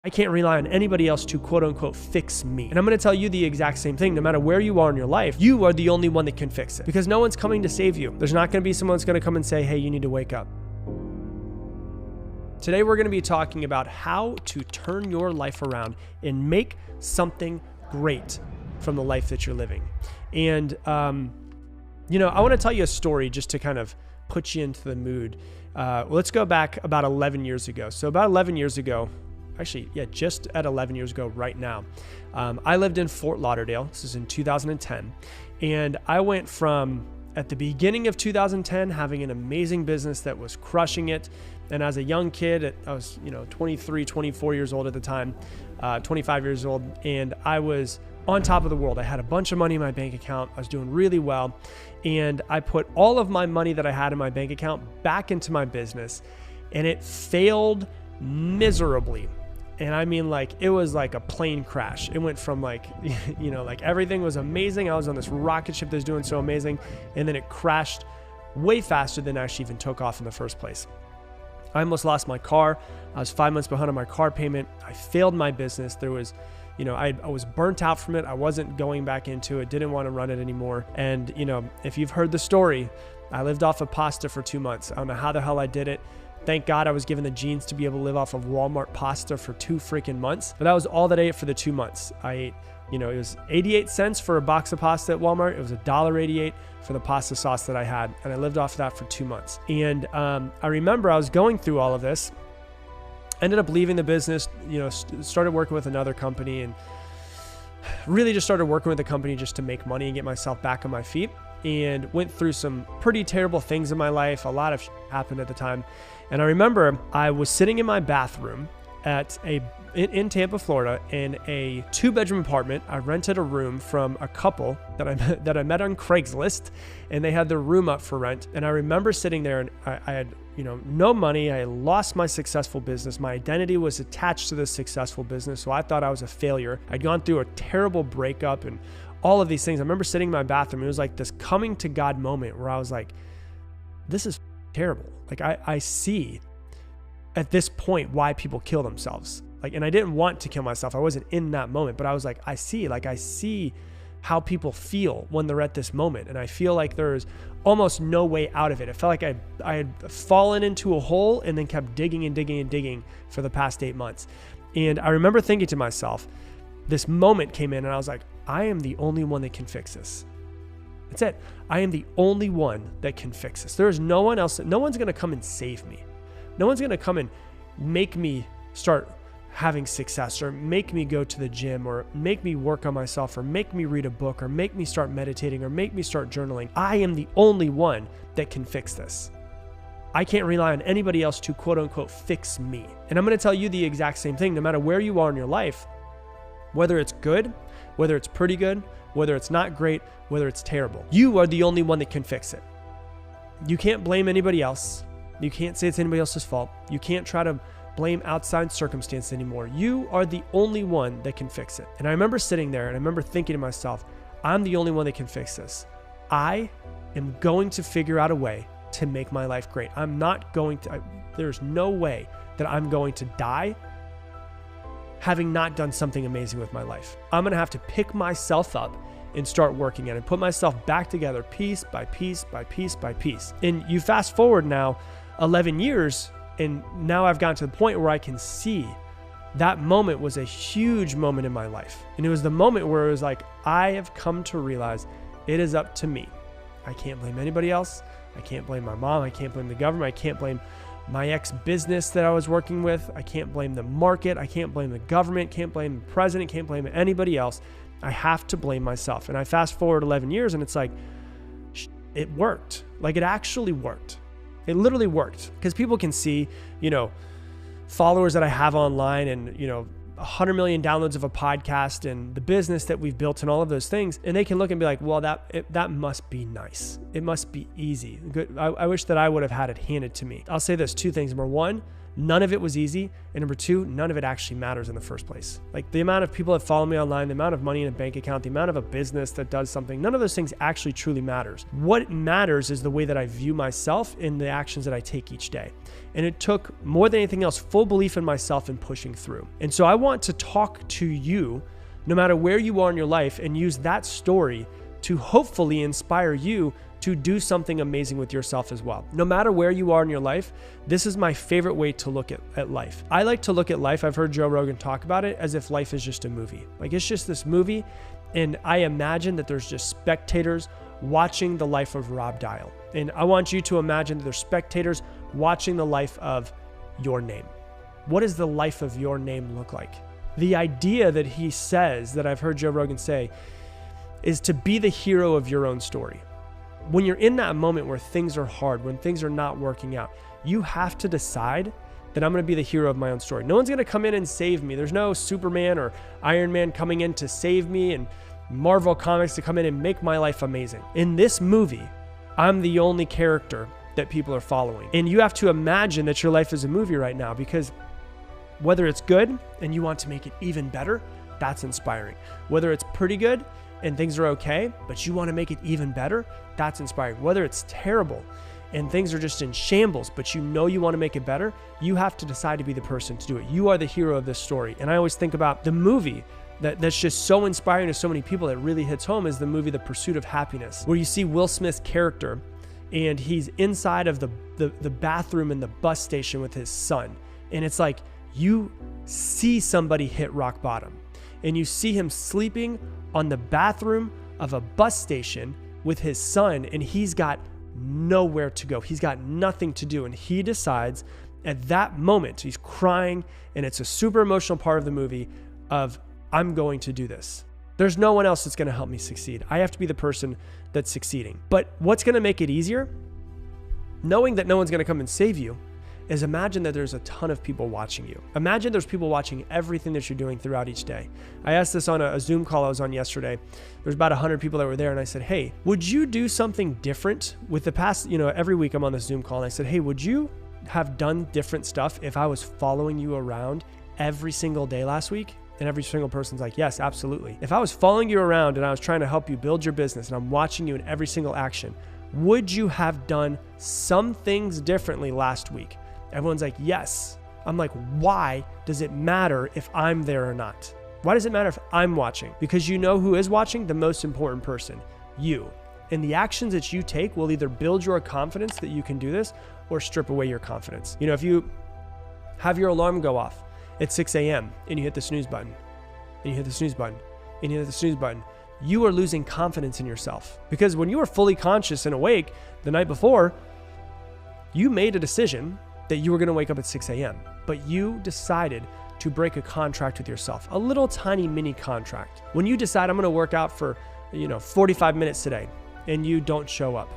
I can't rely on anybody else to quote unquote fix me. And I'm going to tell you the exact same thing. No matter where you are in your life, you are the only one that can fix it, because no one's coming to save you. There's not going to be someone that's going to come and say, hey, you need to wake up. Today, we're going to be talking about how to turn your life around and make something great from the life that you're living. And, I want to tell you a story just to kind of put you into the mood. Let's go back about 11 years ago. So about 11 years ago, just at 11 years ago right now, I lived in Fort Lauderdale. This is in 2010. And I went from, at the beginning of 2010, having an amazing business that was crushing it. And as a young kid, I was, 23, 24 years old at the time, 25 years old. And I was on top of the world. I had a bunch of money in my bank account. I was doing really well. And I put all of my money that I had in my bank account back into my business, and it failed miserably. And I mean, it was like a plane crash. It went from everything was amazing. I was on this rocket ship that was doing so amazing. And then it crashed way faster than I actually even took off in the first place. I almost lost my car. I was 5 months behind on my car payment. I failed my business. There was, I was burnt out from it. I wasn't going back into it, didn't want to run it anymore. And, if you've heard the story, I lived off of pasta for 2 months. I don't know how the hell I did it. Thank God I was given the genes to be able to live off of Walmart pasta for 2 freaking months. But that was all that I ate for the 2 months. I ate, it was 88 cents for a box of pasta at Walmart. It was $1.88 for the pasta sauce that I had. And I lived off of that for 2 months. And I remember I was going through all of this, ended up leaving the business, started working with another company, and really just started working with the company just to make money and get myself back on my feet. And went through some pretty terrible things in my life. A lot of shit happened at the time. And I remember I was sitting in my bathroom in Tampa, Florida, in a 2-bedroom apartment. I rented a room from a couple that I met on Craigslist, and they had their room up for rent. And I remember sitting there, and I had no money. I lost my successful business. My identity was attached to this successful business, so I thought I was a failure. I'd gone through a terrible breakup and all of these things. I remember sitting in my bathroom. It was like this coming to God moment where I was like, this is terrible. I see at this point why people kill themselves. And I didn't want to kill myself. I wasn't in that moment, but I was like, I see how people feel when they're at this moment. And I feel like there's almost no way out of it. It felt like I had fallen into a hole and then kept digging and digging and digging for the past 8 months. And I remember thinking to myself, this moment came in and I was like, I am the only one that can fix this. That's it. I am the only one that can fix this. There is no one else. No one's going to come and save me. No one's going to come and make me start having success, or make me go to the gym, or make me work on myself, or make me read a book, or make me start meditating, or make me start journaling. I am the only one that can fix this. I can't rely on anybody else to quote unquote fix me. And I'm going to tell you the exact same thing. No matter where you are in your life, whether it's good, whether it's pretty good, whether it's not great, whether it's terrible, you are the only one that can fix it. You can't blame anybody else. You can't say it's anybody else's fault. You can't try to blame outside circumstance anymore. You are the only one that can fix it. And I remember sitting there and I remember thinking to myself, I'm the only one that can fix this. I am going to figure out a way to make my life great. There's no way that I'm going to die having not done something amazing with my life. I'm going to have to pick myself up and start working at it, put myself back together piece by piece by piece by piece. And you fast forward now 11 years, and now I've gotten to the point where I can see that moment was a huge moment in my life. And it was the moment where it was like, I have come to realize it is up to me. I can't blame anybody else. I can't blame my mom. I can't blame the government. I can't blame my ex-business that I was working with. I can't blame the market. I can't blame the government. Can't blame the president. Can't blame anybody else. I have to blame myself. And I fast forward 11 years and it's like, it worked. It actually worked. It literally worked, because people can see, followers that I have online and, 100 million downloads of a podcast and the business that we've built and all of those things. And they can look and be like, well, that must be nice. It must be easy. Good. I wish that I would have had it handed to me. I'll say this, 2 things. Number one, None of it was easy. And number two, none of it actually matters in the first place. Like the amount of people that follow me online, the amount of money in a bank account, the amount of a business that does something, none of those things actually truly matters. What matters is the way that I view myself in the actions that I take each day. And it took more than anything else, full belief in myself and pushing through. And so I want to talk to you, no matter where you are in your life, and use that story to hopefully inspire you to do something amazing with yourself as well. No matter where you are in your life, this is my favorite way to look at life. I like to look at life, I've heard Joe Rogan talk about it, as if life is just a movie. Like it's just this movie, and I imagine that there's just spectators watching the life of Rob Dial. And I want you to imagine that there's spectators watching the life of your name. What does the life of your name look like? The idea that he says, that I've heard Joe Rogan say, is to be the hero of your own story. When you're in that moment where things are hard, when things are not working out, you have to decide that I'm going to be the hero of my own story. No one's going to come in and save me. There's no Superman or Iron Man coming in to save me and Marvel Comics to come in and make my life amazing. In this movie, I'm the only character that people are following. And you have to imagine that your life is a movie right now, because whether it's good and you want to make it even better, that's inspiring. Whether it's pretty good and things are okay, but you want to make it even better, that's inspiring. Whether it's terrible and things are just in shambles, but you know you want to make it better, you have to decide to be the person to do it. You are the hero of this story. And I always think about the movie that's just so inspiring to so many people that really hits home is the movie The Pursuit of Happiness, where you see Will Smith's character and he's inside of the bathroom in the bus station with his son. And it's like you see somebody hit rock bottom, and you see him sleeping on the bathroom of a bus station with his son, and he's got nowhere to go. He's got nothing to do. And he decides at that moment, he's crying, and it's a super emotional part of the movie of, I'm going to do this. There's no one else that's going to help me succeed. I have to be the person that's succeeding. But what's going to make it easier? Knowing that no one's going to come and save you, is imagine that there's a ton of people watching you. Imagine there's people watching everything that you're doing throughout each day. I asked this on a Zoom call I was on yesterday. There's about 100 people that were there, and I said, hey, would you do something different with the past, every week I'm on this Zoom call, and I said, hey, would you have done different stuff if I was following you around every single day last week? And every single person's like, yes, absolutely. If I was following you around and I was trying to help you build your business and I'm watching you in every single action, would you have done some things differently last week? Everyone's like, yes. I'm like, why does it matter if I'm there or not? Why does it matter if I'm watching? Because you know who is watching? The most important person, you. And the actions that you take will either build your confidence that you can do this or strip away your confidence. If you have your alarm go off at 6 a.m. and you hit the snooze button, and you hit the snooze button, and you hit the snooze button, you are losing confidence in yourself. Because when you were fully conscious and awake the night before, you made a decision that you were going to wake up at 6 a.m., but you decided to break a contract with yourself, a little tiny mini contract. When you decide I'm going to work out for, 45 minutes today, and you don't show up,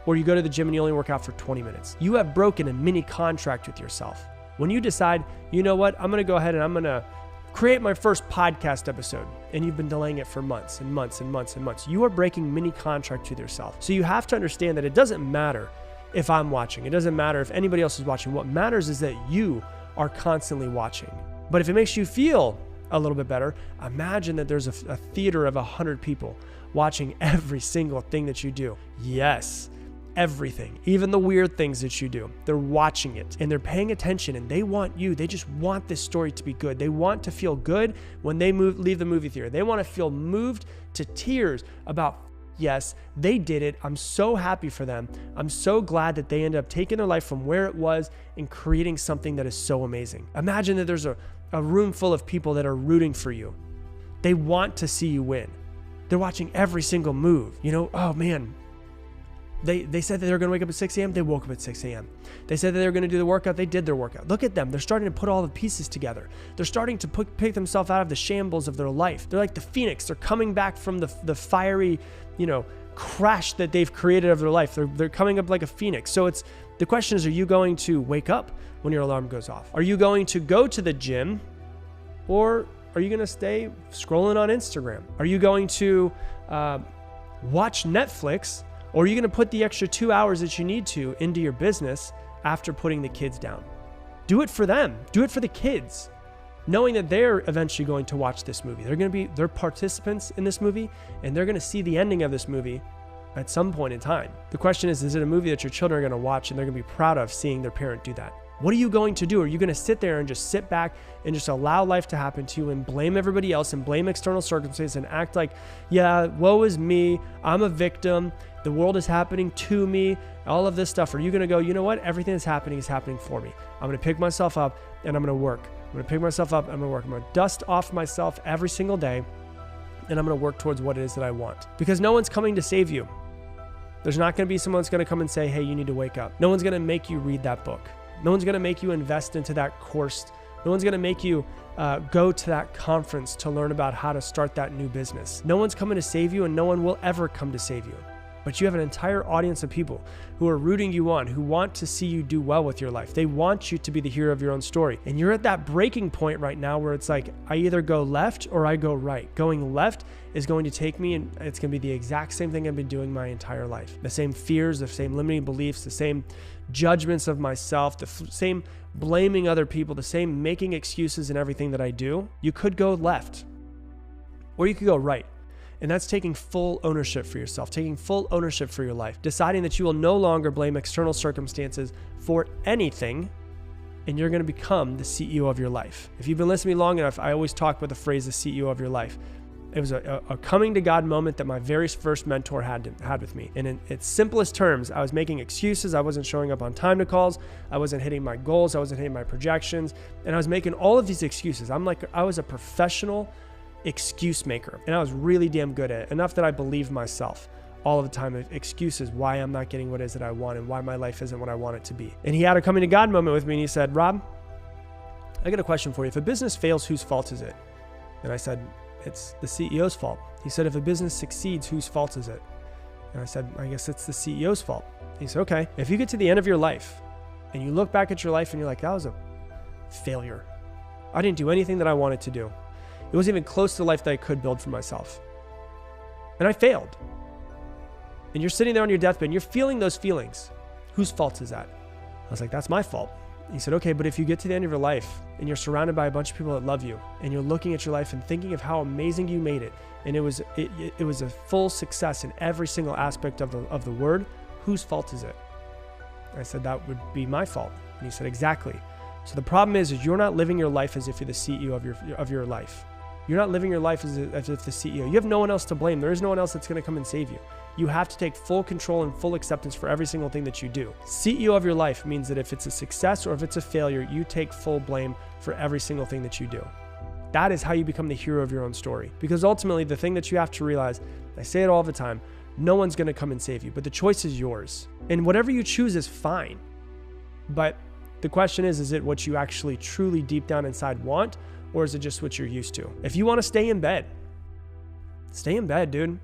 or you go to the gym and you only work out for 20 minutes, you have broken a mini contract with yourself. When you decide, you know what, I'm going to go ahead and I'm going to create my first podcast episode, and you've been delaying it for months and months and months and months, you are breaking mini contracts with yourself. So you have to understand that it doesn't matter if I'm watching. It doesn't matter if anybody else is watching. What matters is that you are constantly watching. But if it makes you feel a little bit better, imagine that there's a theater of 100 people watching every single thing that you do. Yes, everything, even the weird things that you do. They're watching it and they're paying attention, and they want you. They just want this story to be good. They want to feel good when they leave the movie theater. They want to feel moved to tears about, yes, they did it. I'm so happy for them. I'm so glad that they ended up taking their life from where it was and creating something that is so amazing. Imagine that there's a room full of people that are rooting for you. They want to see you win. They're watching every single move. Oh man, they said that they were going to wake up at 6 a.m. They woke up at 6 a.m. They said that they were going to do the workout. They did their workout. Look at them. They're starting to put all the pieces together. They're starting to pick themselves out of the shambles of their life. They're like the phoenix. They're coming back from the fiery, crash that they've created of their life. They're coming up like a phoenix. So the question is, are you going to wake up when your alarm goes off? Are you going to go to the gym, or are you going to stay scrolling on Instagram? Are you going to watch Netflix, or are you going to put the extra 2 hours that you need to into your business after putting the kids down? Do it for them. Do it for the kids, knowing that they're eventually going to watch this movie. They're participants in this movie, and they're going to see the ending of this movie at some point in time. The question is it a movie that your children are going to watch and they're going to be proud of seeing their parent do that? What are you going to do? Are you going to sit there and just sit back and just allow life to happen to you and blame everybody else and blame external circumstances and act like, yeah, woe is me, I'm a victim, the world is happening to me, all of this stuff? Or are you going to go, you know what? Everything that's happening is happening for me. I'm going to pick myself up and I'm going to work. I'm going to pick myself up and I'm going to work. I'm going to dust off myself every single day and I'm going to work towards what it is that I want. Because no one's coming to save you. There's not going to be someone that's going to come and say, hey, you need to wake up. No one's going to make you read that book. No one's going to make you invest into that course. No one's going to make you go to that conference to learn about how to start that new business. No one's coming to save you and no one will ever come to save you. But you have an entire audience of people who are rooting you on, who want to see you do well with your life. They want you to be the hero of your own story. And you're at that breaking point right now where it's like, I either go left or I go right. Going left is going to take me and it's going to be the exact same thing I've been doing my entire life. The same fears, the same limiting beliefs, the same judgments of myself, the same blaming other people, the same making excuses in everything that I do. You could go left or you could go right. And that's taking full ownership for yourself, taking full ownership for your life, deciding that you will no longer blame external circumstances for anything, and you're going to become the CEO of your life. If you've been listening to me long enough, I always talk about the phrase, the CEO of your life. It was a coming to God moment that my very first mentor had with me. And in its simplest terms, I was making excuses. I wasn't showing up on time to calls. I wasn't hitting my goals. I wasn't hitting my projections. And I was making all of these excuses. I was a professional excuse maker, and I was really damn good at it, enough that I believed myself all of the time of excuses why I'm not getting what it is that I want and why my life isn't what I want it to be. And he had a coming to God moment with me and he said, Rob, I got a question for you. If a business fails, whose fault is it? And I said, it's the CEO's fault. He said, if a business succeeds, whose fault is it? And I said, I guess it's the CEO's fault. He said, okay, if you get to the end of your life and you look back at your life and you're like, that was a failure. I didn't do anything that I wanted to do. It wasn't even close to the life that I could build for myself. And I failed. And you're sitting there on your deathbed and you're feeling those feelings. Whose fault is that? I was like, that's my fault. He said, okay, but if you get to the end of your life and you're surrounded by a bunch of people that love you and you're looking at your life and thinking of how amazing you made it, and it was a full success in every single aspect of the word, whose fault is it? I said, that would be my fault. And he said, exactly. So the problem is you're not living your life as if you're the CEO of your life. You're not living your life as if the CEO. You have no one else to blame. There is no one else that's going to come and save you. You have to take full control and full acceptance for every single thing that you do. CEO of your life means that if it's a success or if it's a failure, you take full blame for every single thing that you do. That is how you become the hero of your own story. Because ultimately, the thing that you have to realize, I say it all the time, no one's going to come and save you, but the choice is yours. And whatever you choose is fine. But the question is it what you actually truly deep down inside want? Or is it just what you're used to? If you want to stay in bed, dude.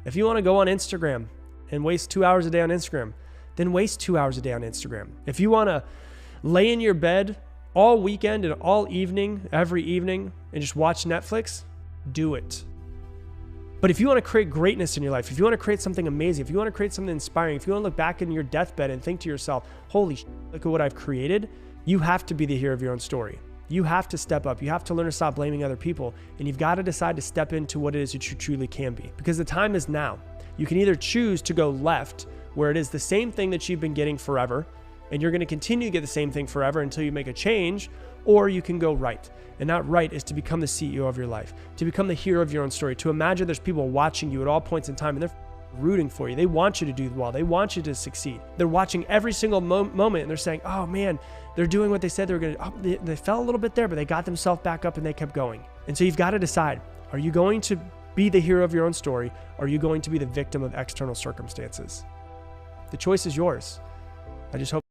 If you want to go on Instagram and waste 2 hours a day on Instagram, then waste 2 hours a day on Instagram. If you want to lay in your bed all weekend and all evening, every evening, and just watch Netflix, do it. But if you want to create greatness in your life, if you want to create something amazing, if you want to create something inspiring, if you want to look back in your deathbed and think to yourself, holy shit, look at what I've created, you have to be the hero of your own story. You have to step up. You have to learn to stop blaming other people. And you've got to decide to step into what it is that you truly can be. Because the time is now. You can either choose to go left, where it is the same thing that you've been getting forever, and you're going to continue to get the same thing forever until you make a change, or you can go right. And that right is to become the CEO of your life, to become the hero of your own story, to imagine there's people watching you at all points in time, and they're rooting for you. They want you to do well. They want you to succeed. They're watching every single moment and they're saying, oh man, they're doing what they said they were going to. Oh, they fell a little bit there, but they got themselves back up and they kept going. And so you've got to decide, are you going to be the hero of your own story? Or are you going to be the victim of external circumstances? The choice is yours. I just hope